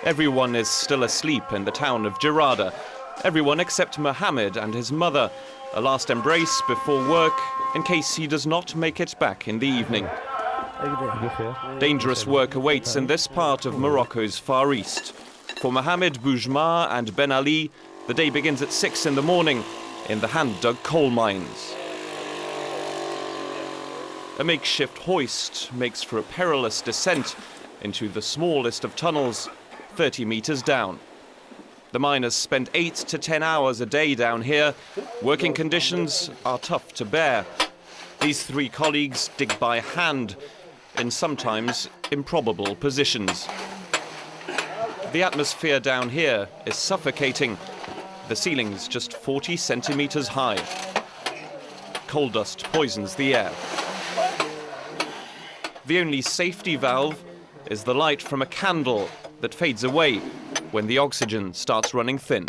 Everyone is still asleep in the town of Jerada. Everyone except Mohammed and his mother, a last embrace before work in case he does not make it back in the evening. Dangerous work awaits in this part of Morocco's Far East. For Mohammed Boujma and Ben Ali, the day begins at 6 in the morning in the hand-dug coal mines. A makeshift hoist makes for a perilous descent into the smallest of tunnels, 30 meters down. The miners spend 8 to 10 hours a day down here. Working conditions are tough to bear. These 3 colleagues dig by hand in sometimes improbable positions. The atmosphere down here is suffocating. The ceiling's just 40 centimeters high. Coal dust poisons the air. The only safety valve is the light from a candle that fades away when the oxygen starts running thin.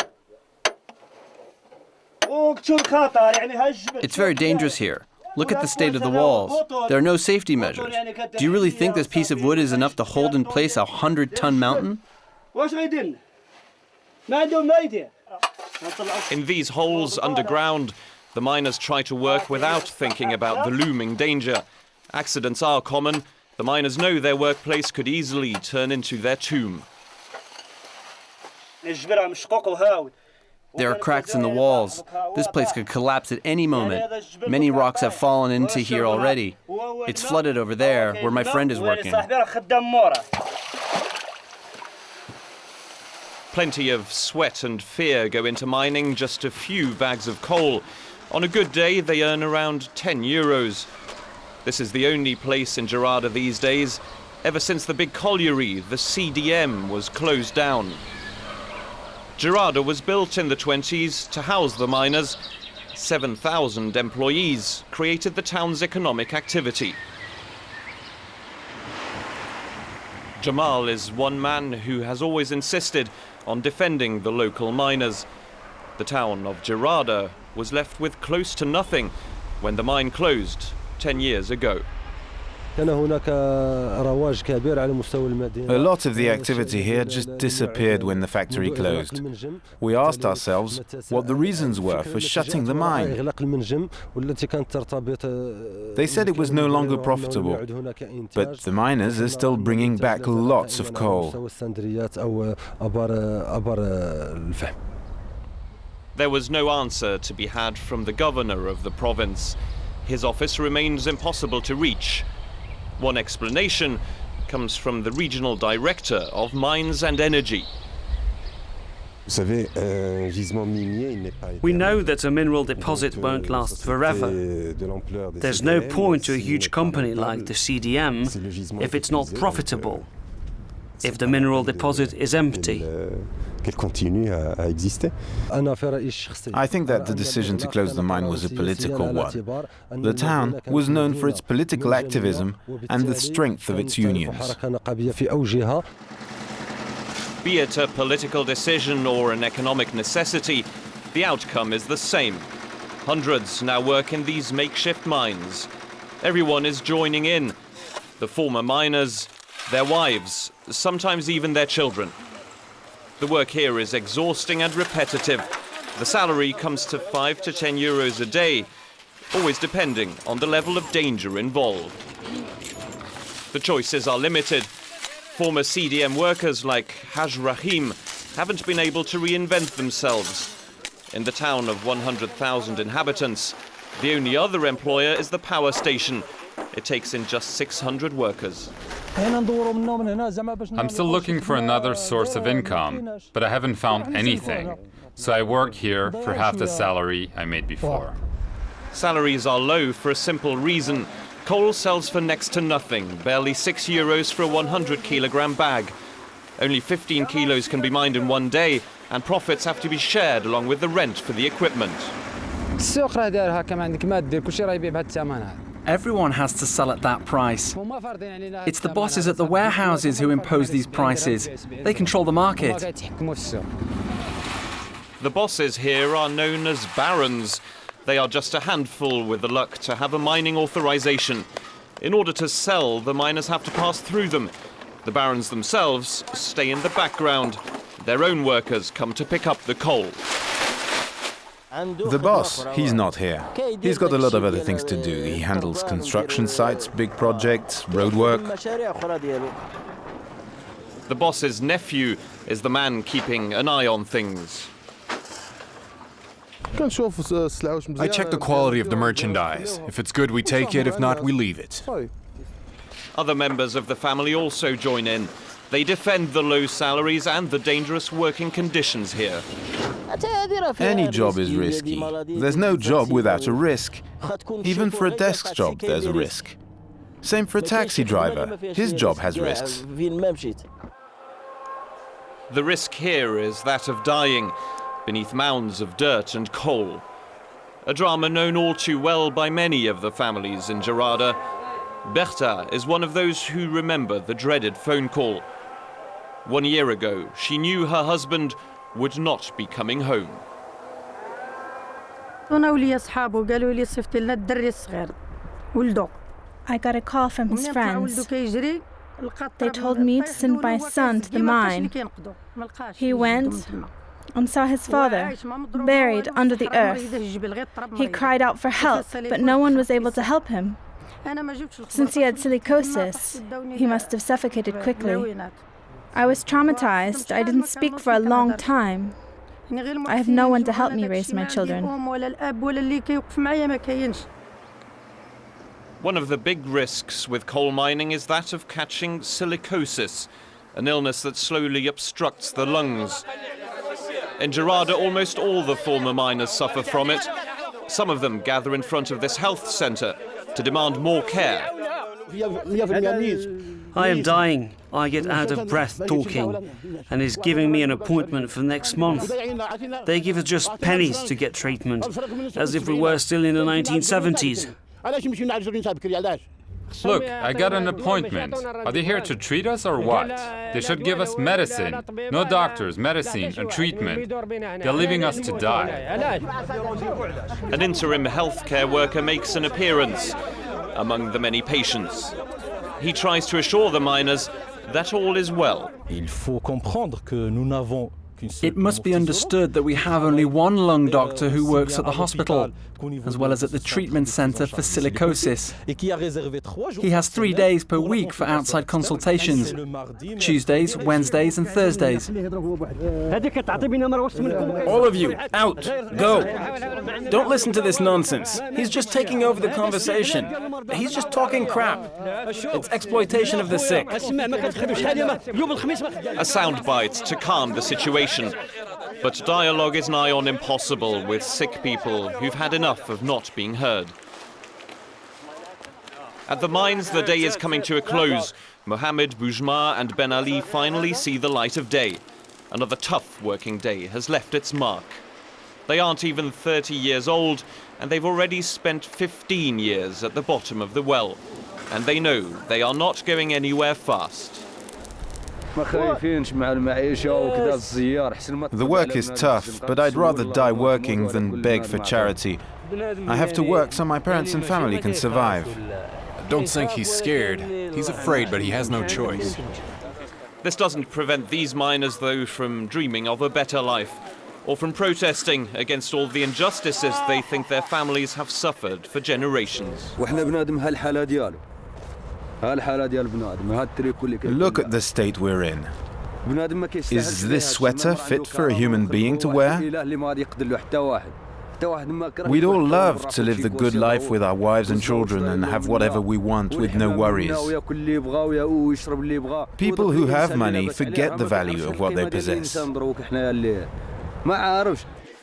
It's very dangerous here. Look at the state of the walls. There are no safety measures. Do you really think this piece of wood is enough to hold in place a 100-ton mountain? In these holes underground, the miners try to work without thinking about the looming danger. Accidents are common. The miners know their workplace could easily turn into their tomb. There are cracks in the walls. This place could collapse at any moment. Many rocks have fallen into here already. It's flooded over there, where my friend is working. Plenty of sweat and fear go into mining just a few bags of coal. On a good day, they earn around 10 euros. This is the only place in Jerada these days. Ever since the big colliery, the CDM, was closed down. Jerada was built in the 20s to house the miners. 7,000 employees created the town's economic activity. Jamal is one man who has always insisted on defending the local miners. The town of Jerada was left with close to nothing when the mine closed 10 years ago. A lot of the activity here just disappeared when the factory closed. We asked ourselves what the reasons were for shutting the mine. They said it was no longer profitable, but the miners are still bringing back lots of coal. There was no answer to be had from the governor of the province. His office remains impossible to reach. One explanation comes from the regional director of Mines and Energy. We know that a mineral deposit won't last forever. There's no point to a huge company like the CDM if it's not profitable, if the mineral deposit is empty. I think that the decision to close the mine was a political one. The town was known for its political activism and the strength of its unions. Be it a political decision or an economic necessity, the outcome is the same. Hundreds now work in these makeshift mines. Everyone is joining in. The former miners, their wives, sometimes even their children. The work here is exhausting and repetitive. The salary comes to 5 to 10 euros a day, always depending on the level of danger involved. The choices are limited. Former CDM workers like Haj Rahim haven't been able to reinvent themselves. In the town of 100,000 inhabitants, the only other employer is the power station. It takes in just 600 workers. I'm still looking for another source of income, but I haven't found anything. So I work here for half the salary I made before. Salaries are low for a simple reason. Coal sells for next to nothing, barely 6 euros for a 100-kilogram bag. Only 15 kilos can be mined in one day, and profits have to be shared along with the rent for the equipment. Everyone has to sell at that price. It's the bosses at the warehouses who impose these prices. They control the market. The bosses here are known as barons. They are just a handful with the luck to have a mining authorization. In order to sell, the miners have to pass through them. The barons themselves stay in the background. Their own workers come to pick up the coal. The boss, he's not here. He's got a lot of other things to do. He handles construction sites, big projects, roadwork. The boss's nephew is the man keeping an eye on things. I check the quality of the merchandise. If it's good, we take it. If not, we leave it. Other members of the family also join in. They defend the low salaries and the dangerous working conditions here. Any job is risky. There's no job without a risk. Even for a desk job, there's a risk. Same for a taxi driver. His job has risks. The risk here is that of dying beneath mounds of dirt and coal. A drama known all too well by many of the families in Jerada. Berta is one of those who remember the dreaded phone call. 1 year ago, she knew her husband would not be coming home. I got a call from his friends. They told me to send my son to the mine. He went and saw his father buried under the earth. He cried out for help, but no one was able to help him. Since he had silicosis, he must have suffocated quickly. I was traumatized. I didn't speak for a long time. I have no one to help me raise my children. One of the big risks with coal mining is that of catching silicosis, an illness that slowly obstructs the lungs. In Jerada, almost all the former miners suffer from it. Some of them gather in front of this health centre to demand more care. I am dying. I get out of breath talking, and is giving me an appointment for next month. They give us just pennies to get treatment, as if we were still in the 1970s. Look, I got an appointment. Are they here to treat us or what? They should give us medicine. No doctors, medicine, and treatment. They're leaving us to die. An interim healthcare worker makes an appearance among the many patients. He tries to assure the miners that all is well. It must be understood that we have only one lung doctor who works at the hospital, as well as at the treatment centre for silicosis. He has 3 days per week for outside consultations, Tuesdays, Wednesdays and Thursdays. All of you, out, go. Don't listen to this nonsense. He's just taking over the conversation. He's just talking crap. It's exploitation of the sick. A soundbite to calm the situation. But dialogue is nigh on impossible with sick people who've had enough of not being heard. At the mines, the day is coming to a close. Mohammed, Boujma and Ben Ali finally see the light of day. Another tough working day has left its mark. They aren't even 30 years old, and they've already spent 15 years at the bottom of the well. And they know they are not going anywhere fast. The work is tough, but I'd rather die working than beg for charity. I have to work so my parents and family can survive. I don't think he's scared. He's afraid, but he has no choice. This doesn't prevent these miners, though, from dreaming of a better life, or from protesting against all the injustices they think their families have suffered for generations. Look at the state we're in. Is this sweater fit for a human being to wear? We'd all love to live the good life with our wives and children and have whatever we want with no worries. People who have money forget the value of what they possess.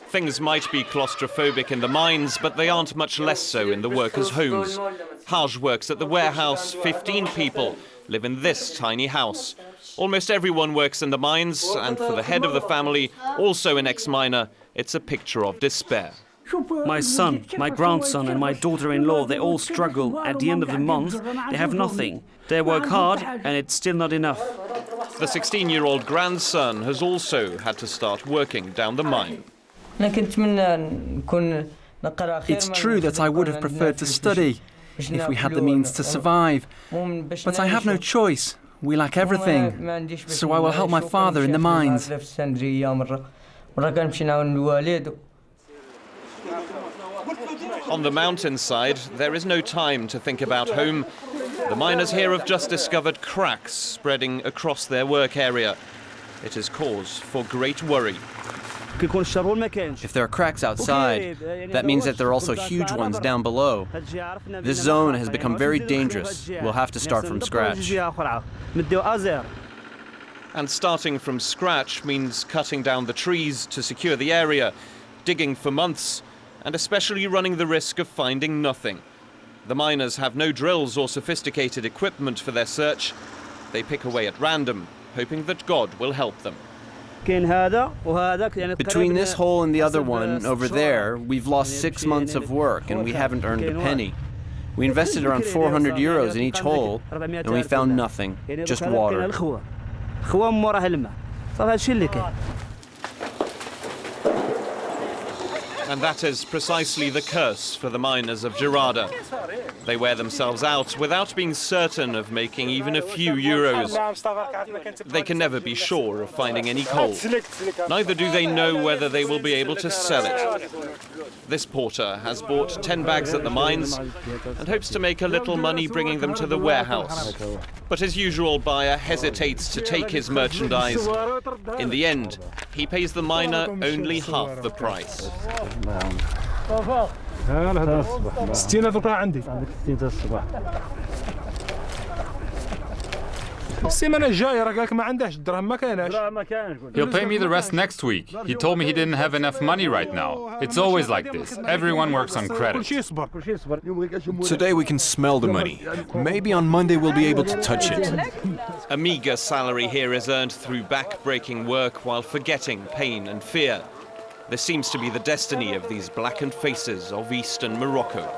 Things might be claustrophobic in the mines, but they aren't much less so in the workers' homes. Haj works at the warehouse. 15 people live in this tiny house. Almost everyone works in the mines, and for the head of the family, also an ex-miner, it's a picture of despair. My son, my grandson and my daughter-in-law, they all struggle. At the end of the month, they have nothing. They work hard, and it's still not enough. The 16-year-old grandson has also had to start working down the mine. It's true that I would have preferred to study, if we had the means to survive. But I have no choice. We lack everything, so I will help my father in the mines. On the mountainside, there is no time to think about home. The miners here have just discovered cracks spreading across their work area. It is cause for great worry. If there are cracks outside, that means that there are also huge ones down below. This zone has become very dangerous. We'll have to start from scratch. And starting from scratch means cutting down the trees to secure the area, digging for months, and especially running the risk of finding nothing. The miners have no drills or sophisticated equipment for their search. They pick away at random, hoping that God will help them. Between this hole and the other one over there, we've lost 6 months of work and we haven't earned a penny. We invested around 400 euros in each hole and we found nothing, just water. And that is precisely the curse for the miners of Jerada. They wear themselves out without being certain of making even a few euros. They can never be sure of finding any coal. Neither do they know whether they will be able to sell it. This porter has bought 10 bags at the mines and hopes to make a little money bringing them to the warehouse. But his usual buyer hesitates to take his merchandise. In the end, he pays the miner only half the price. He'll pay me the rest next week. He told me he didn't have enough money right now. It's always like this. Everyone works on credit. Today we can smell the money. Maybe on Monday we'll be able to touch it. A meager salary here is earned through back-breaking work while forgetting pain and fear. This seems to be the destiny of these blackened faces of eastern Morocco.